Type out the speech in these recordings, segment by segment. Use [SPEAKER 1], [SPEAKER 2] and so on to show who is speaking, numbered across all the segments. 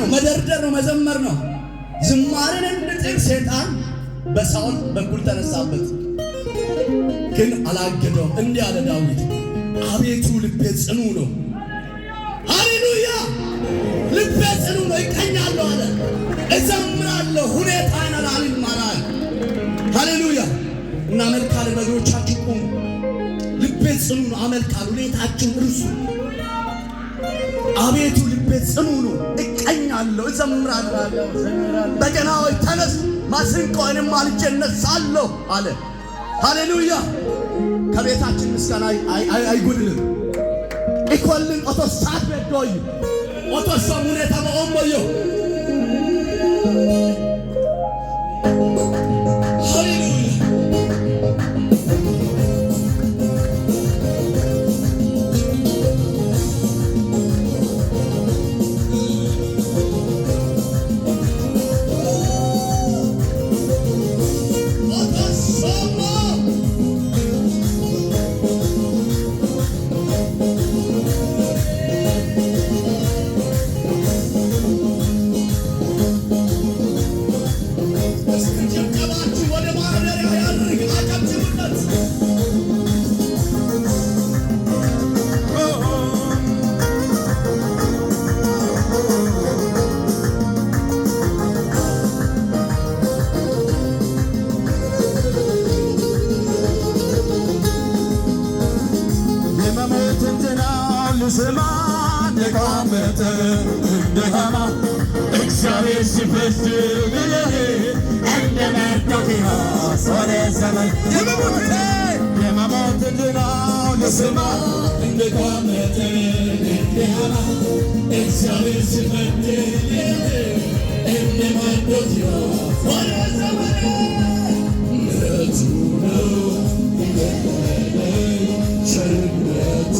[SPEAKER 1] ነው፣ መደርደር ነው፣ መዘመር ነው። ዝማሬን እንድጥል ሰይጣን በሳኦል በኩል ተነሳበት፣ ግን አላገደውም። እንዲህ አለ ዳዊት፣ አቤቱ ልቤ ጽኑ ነው። ሃሌሉያ! ልቤ ጽኑ ነው፣ ይቀኛለሁ አለ። እዘምራለሁ፣ ሁኔታን አልማራል። ሃሌሉያ! እናመልካለን። በእግሮቻችሁ ቁሙ። ልቤ ጽኑ ነው፣ አመልካለሁ። ሁኔታችሁን እርሱ። አቤቱ ልቤ ጽኑ ነው፣ እቀኛለሁ፣ እዘምራለሁ። በገናዎች ተነስ፣ ማሲንቆንም አልጄ እነሳለሁ አለ። ሃሌሉያ! ከቤታችን ምስጋና አይጎድልም። ኢኮልን ኦቶሳት በዶይ ኦቶሳሙኔ ተመኦሞዮ እግዚአብሔር ሲፈስ እንደ መርዶክዮስ ወደ ዘመን የመሞት ድናው ልስማ እንደቆመተ እንዲያማ እግዚአብሔር ሲፈስ እንደ መርዶክዮስ ወደ ዘመን ምሕረቱ ነው የገለለኝ ቸርነቱ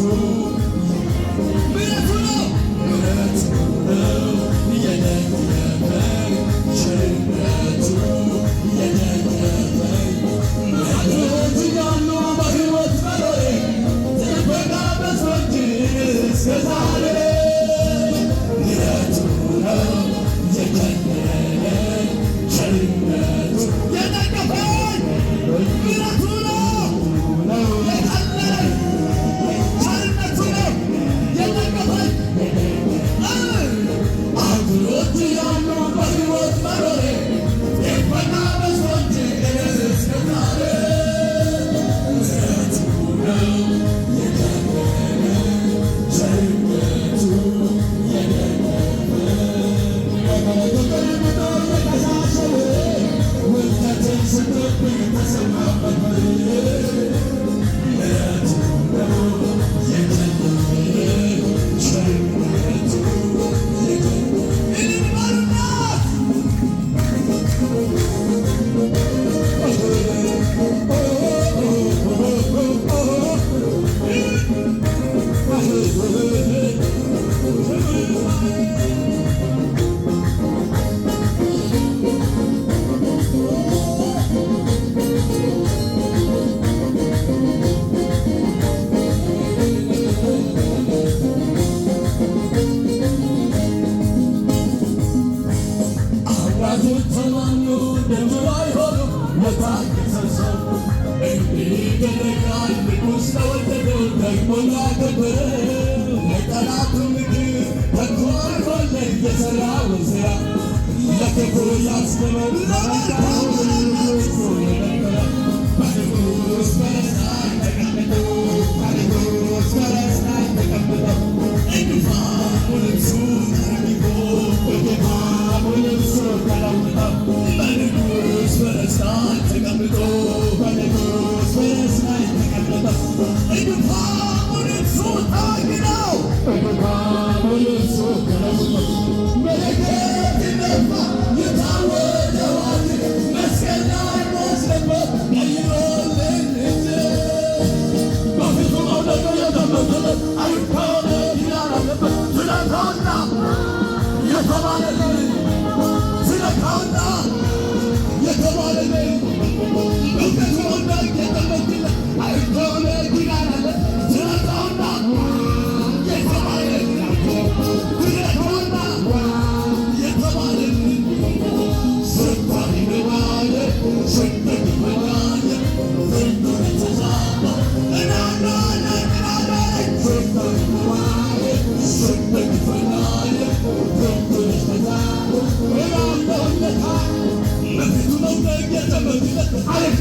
[SPEAKER 1] Hallelujah.